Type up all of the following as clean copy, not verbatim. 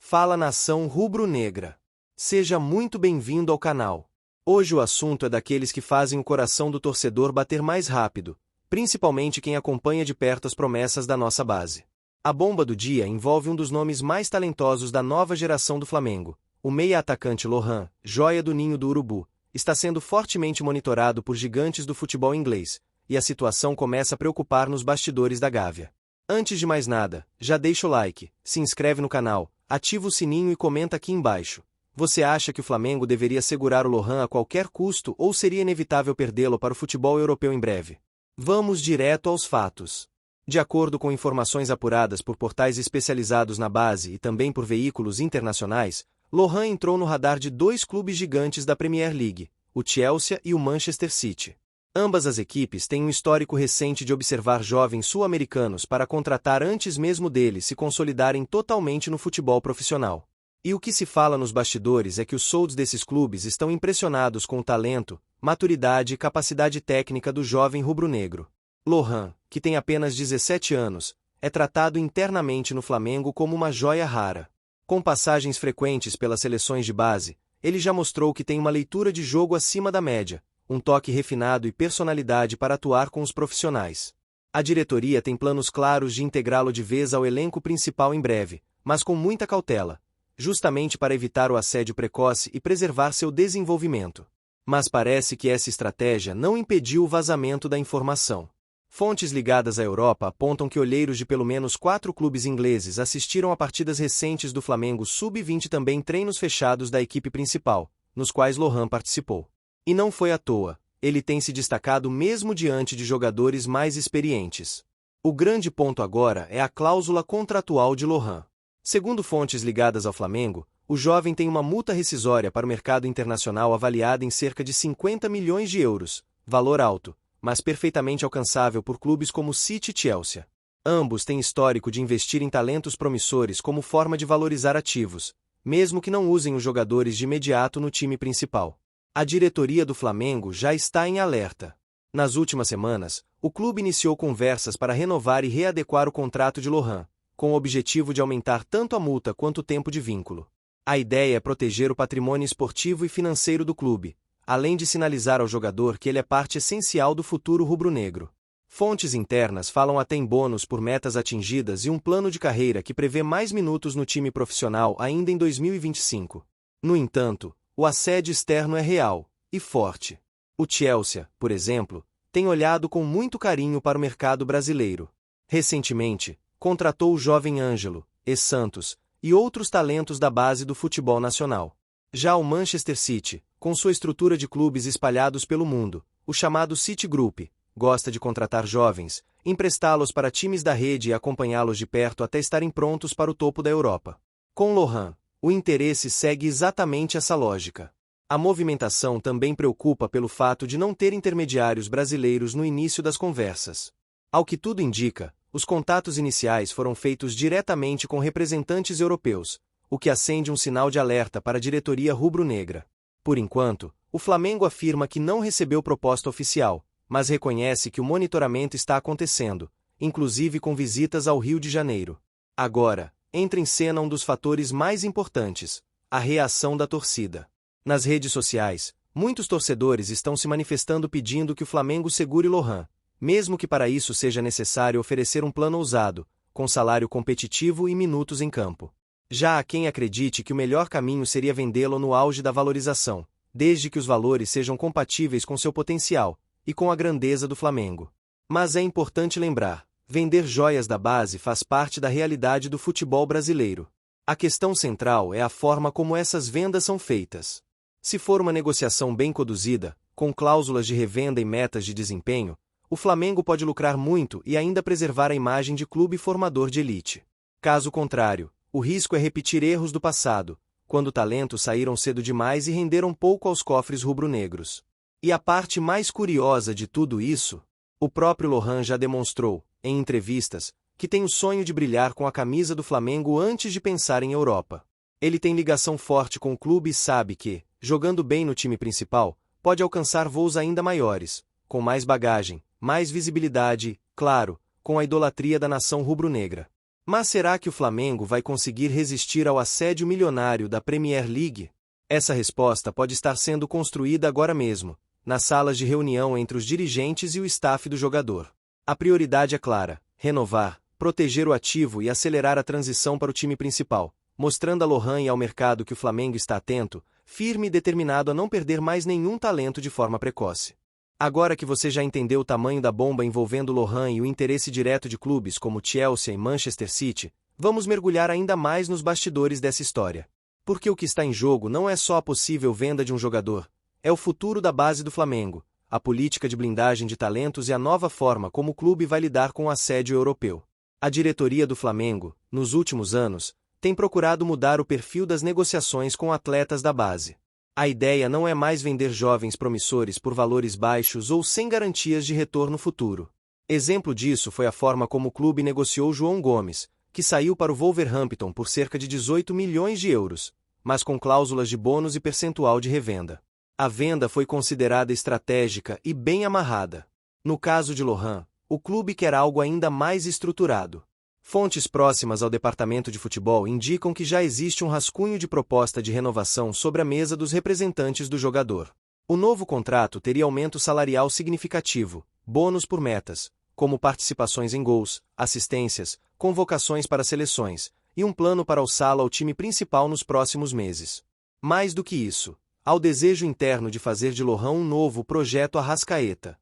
Fala nação rubro-negra. Seja muito bem-vindo ao canal. Hoje o assunto é daqueles que fazem o coração do torcedor bater mais rápido, principalmente quem acompanha de perto as promessas da nossa base. A bomba do dia envolve um dos nomes mais talentosos da nova geração do Flamengo. O meia-atacante Lohan, joia do ninho do Urubu, está sendo fortemente monitorado por gigantes do futebol inglês, e a situação começa a preocupar nos bastidores da Gávea. Antes de mais nada, já deixa o like, se inscreve no canal, ativa o sininho e comenta aqui embaixo. Você acha que o Flamengo deveria segurar o Lohan a qualquer custo ou seria inevitável perdê-lo para o futebol europeu em breve? Vamos direto aos fatos. De acordo com informações apuradas por portais especializados na base e também por veículos internacionais, Lohan entrou no radar de dois clubes gigantes da Premier League, o Chelsea e o Manchester City. Ambas as equipes têm um histórico recente de observar jovens sul-americanos para contratar antes mesmo deles se consolidarem totalmente no futebol profissional. E o que se fala nos bastidores é que os soldos desses clubes estão impressionados com o talento, maturidade e capacidade técnica do jovem rubro-negro. Lohan, que tem apenas 17 anos, é tratado internamente no Flamengo como uma joia rara. Com passagens frequentes pelas seleções de base, ele já mostrou que tem uma leitura de jogo acima da média, um toque refinado e personalidade para atuar com os profissionais. A diretoria tem planos claros de integrá-lo de vez ao elenco principal em breve, mas com muita cautela, justamente para evitar o assédio precoce e preservar seu desenvolvimento. Mas parece que essa estratégia não impediu o vazamento da informação. Fontes ligadas à Europa apontam que olheiros de pelo menos 4 clubes ingleses assistiram a partidas recentes do Flamengo Sub-20 e também treinos fechados da equipe principal, nos quais Lohan participou. E não foi à toa, ele tem se destacado mesmo diante de jogadores mais experientes. O grande ponto agora é a cláusula contratual de Lohan. Segundo fontes ligadas ao Flamengo, o jovem tem uma multa rescisória para o mercado internacional avaliada em cerca de 50 milhões de euros, valor alto, mas perfeitamente alcançável por clubes como City e Chelsea. Ambos têm histórico de investir em talentos promissores como forma de valorizar ativos, mesmo que não usem os jogadores de imediato no time principal. A diretoria do Flamengo já está em alerta. Nas últimas semanas, o clube iniciou conversas para renovar e readequar o contrato de Lohan, com o objetivo de aumentar tanto a multa quanto o tempo de vínculo. A ideia é proteger o patrimônio esportivo e financeiro do clube, além de sinalizar ao jogador que ele é parte essencial do futuro rubro-negro. Fontes internas falam até em bônus por metas atingidas e um plano de carreira que prevê mais minutos no time profissional ainda em 2025. No entanto, o assédio externo é real e forte. O Chelsea, por exemplo, tem olhado com muito carinho para o mercado brasileiro. Recentemente, contratou o jovem Ângelo, ex-Santos, e outros talentos da base do futebol nacional. Já o Manchester City, com sua estrutura de clubes espalhados pelo mundo, o chamado City Group, gosta de contratar jovens, emprestá-los para times da rede e acompanhá-los de perto até estarem prontos para o topo da Europa. Com Lohan, o interesse segue exatamente essa lógica. A movimentação também preocupa pelo fato de não ter intermediários brasileiros no início das conversas. Ao que tudo indica, os contatos iniciais foram feitos diretamente com representantes europeus, o que acende um sinal de alerta para a diretoria rubro-negra. Por enquanto, o Flamengo afirma que não recebeu proposta oficial, mas reconhece que o monitoramento está acontecendo, inclusive com visitas ao Rio de Janeiro. Agora, entra em cena um dos fatores mais importantes, a reação da torcida. Nas redes sociais, muitos torcedores estão se manifestando pedindo que o Flamengo segure Lohan, mesmo que para isso seja necessário oferecer um plano ousado, com salário competitivo e minutos em campo. Já há quem acredite que o melhor caminho seria vendê-lo no auge da valorização, desde que os valores sejam compatíveis com seu potencial e com a grandeza do Flamengo. Mas é importante lembrar, vender joias da base faz parte da realidade do futebol brasileiro. A questão central é a forma como essas vendas são feitas. Se for uma negociação bem conduzida, com cláusulas de revenda e metas de desempenho, o Flamengo pode lucrar muito e ainda preservar a imagem de clube formador de elite. Caso contrário, o risco é repetir erros do passado, quando talentos saíram cedo demais e renderam pouco aos cofres rubro-negros. E a parte mais curiosa de tudo isso, o próprio Lohan já demonstrou, em entrevistas, que tem o sonho de brilhar com a camisa do Flamengo antes de pensar em Europa. Ele tem ligação forte com o clube e sabe que, jogando bem no time principal, pode alcançar voos ainda maiores, com mais bagagem, mais visibilidade, claro, com a idolatria da nação rubro-negra. Mas será que o Flamengo vai conseguir resistir ao assédio milionário da Premier League? Essa resposta pode estar sendo construída agora mesmo, nas salas de reunião entre os dirigentes e o staff do jogador. A prioridade é clara: renovar, proteger o ativo e acelerar a transição para o time principal, mostrando a Lohan e ao mercado que o Flamengo está atento, firme e determinado a não perder mais nenhum talento de forma precoce. Agora que você já entendeu o tamanho da bomba envolvendo Lohan e o interesse direto de clubes como Chelsea e Manchester City, vamos mergulhar ainda mais nos bastidores dessa história. Porque o que está em jogo não é só a possível venda de um jogador, é o futuro da base do Flamengo, a política de blindagem de talentos e a nova forma como o clube vai lidar com o assédio europeu. A diretoria do Flamengo, nos últimos anos, tem procurado mudar o perfil das negociações com atletas da base. A ideia não é mais vender jovens promissores por valores baixos ou sem garantias de retorno futuro. Exemplo disso foi a forma como o clube negociou João Gomes, que saiu para o Wolverhampton por cerca de 18 milhões de euros, mas com cláusulas de bônus e percentual de revenda. A venda foi considerada estratégica e bem amarrada. No caso de Lohan, o clube quer algo ainda mais estruturado. Fontes próximas ao departamento de futebol indicam que já existe um rascunho de proposta de renovação sobre a mesa dos representantes do jogador. O novo contrato teria aumento salarial significativo, bônus por metas, como participações em gols, assistências, convocações para seleções, e um plano para alçá-lo ao time principal nos próximos meses. Mais do que isso, há o desejo interno de fazer de Lohan um novo projeto Arrascaeta.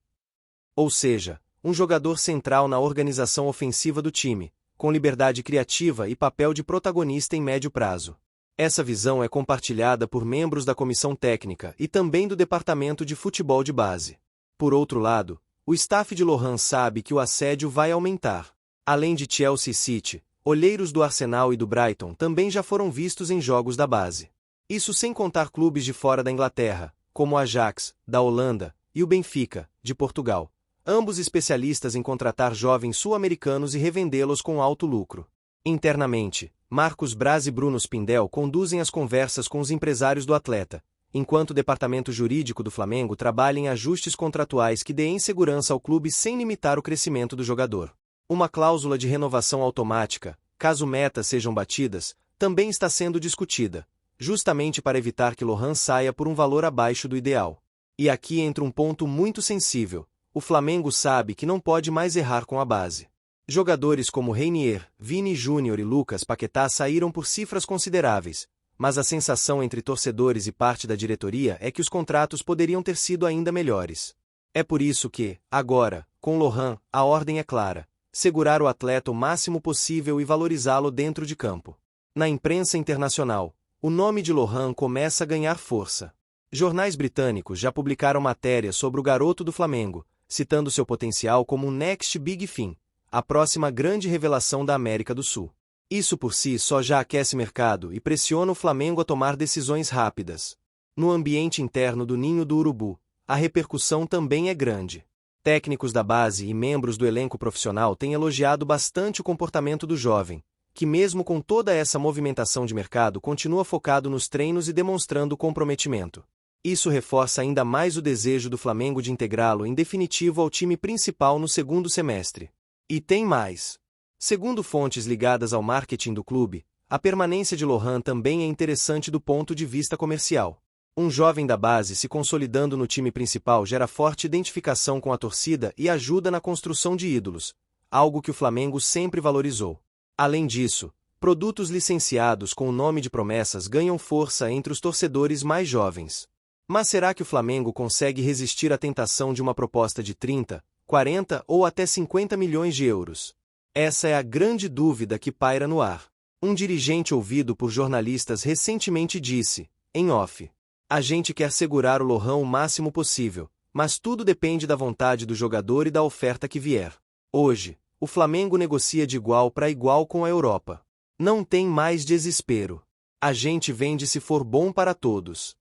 Ou seja, um jogador central na organização ofensiva do time, com liberdade criativa e papel de protagonista em médio prazo. Essa visão é compartilhada por membros da comissão técnica e também do departamento de futebol de base. Por outro lado, o staff de Lohan sabe que o assédio vai aumentar. Além de Chelsea e City, olheiros do Arsenal e do Brighton também já foram vistos em jogos da base. Isso sem contar clubes de fora da Inglaterra, como o Ajax, da Holanda, e o Benfica, de Portugal, ambos especialistas em contratar jovens sul-americanos e revendê-los com alto lucro. Internamente, Marcos Braz e Bruno Spindel conduzem as conversas com os empresários do atleta, enquanto o departamento jurídico do Flamengo trabalha em ajustes contratuais que deem segurança ao clube sem limitar o crescimento do jogador. Uma cláusula de renovação automática, caso metas sejam batidas, também está sendo discutida, justamente para evitar que Lohan saia por um valor abaixo do ideal. E aqui entra um ponto muito sensível: o Flamengo sabe que não pode mais errar com a base. Jogadores como Reinier, Vini Júnior e Lucas Paquetá saíram por cifras consideráveis, mas a sensação entre torcedores e parte da diretoria é que os contratos poderiam ter sido ainda melhores. É por isso que, agora, com Lohan, a ordem é clara: segurar o atleta o máximo possível e valorizá-lo dentro de campo. Na imprensa internacional, o nome de Lohan começa a ganhar força. Jornais britânicos já publicaram matérias sobre o garoto do Flamengo, citando seu potencial como um next big thing, a próxima grande revelação da América do Sul. Isso por si só já aquece mercado e pressiona o Flamengo a tomar decisões rápidas. No ambiente interno do Ninho do Urubu, a repercussão também é grande. Técnicos da base e membros do elenco profissional têm elogiado bastante o comportamento do jovem, que mesmo com toda essa movimentação de mercado continua focado nos treinos e demonstrando comprometimento. Isso reforça ainda mais o desejo do Flamengo de integrá-lo em definitivo ao time principal no segundo semestre. E tem mais. Segundo fontes ligadas ao marketing do clube, a permanência de Lohan também é interessante do ponto de vista comercial. Um jovem da base se consolidando no time principal gera forte identificação com a torcida e ajuda na construção de ídolos, algo que o Flamengo sempre valorizou. Além disso, produtos licenciados com o nome de promessas ganham força entre os torcedores mais jovens. Mas será que o Flamengo consegue resistir à tentação de uma proposta de 30, 40 ou até 50 milhões de euros? Essa é a grande dúvida que paira no ar. Um dirigente ouvido por jornalistas recentemente disse, em off: "A gente quer segurar o Lohan o máximo possível, mas tudo depende da vontade do jogador e da oferta que vier." Hoje, o Flamengo negocia de igual para igual com a Europa. Não tem mais desespero. A gente vende se for bom para todos.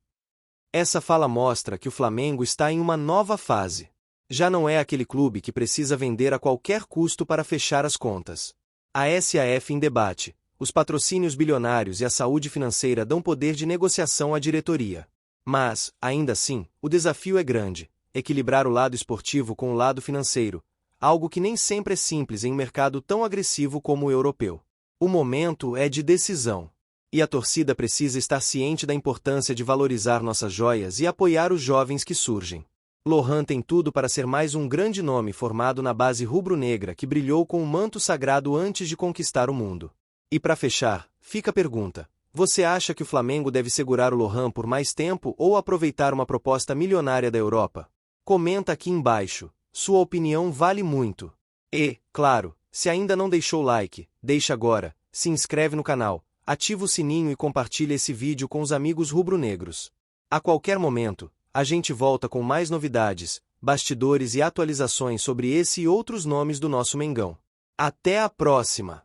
Essa fala mostra que o Flamengo está em uma nova fase. Já não é aquele clube que precisa vender a qualquer custo para fechar as contas. A SAF em debate, os patrocínios bilionários e a saúde financeira dão poder de negociação à diretoria. Mas, ainda assim, o desafio é grande: equilibrar o lado esportivo com o lado financeiro, algo que nem sempre é simples em um mercado tão agressivo como o europeu. O momento é de decisão. E a torcida precisa estar ciente da importância de valorizar nossas joias e apoiar os jovens que surgem. Lohan tem tudo para ser mais um grande nome formado na base rubro-negra que brilhou com o manto sagrado antes de conquistar o mundo. E para fechar, fica a pergunta: você acha que o Flamengo deve segurar o Lohan por mais tempo ou aproveitar uma proposta milionária da Europa? Comenta aqui embaixo, sua opinião vale muito. E, claro, se ainda não deixou o like, deixa agora, se inscreve no canal, ativa o sininho e compartilha esse vídeo com os amigos rubro-negros. A qualquer momento, a gente volta com mais novidades, bastidores e atualizações sobre esse e outros nomes do nosso Mengão. Até a próxima!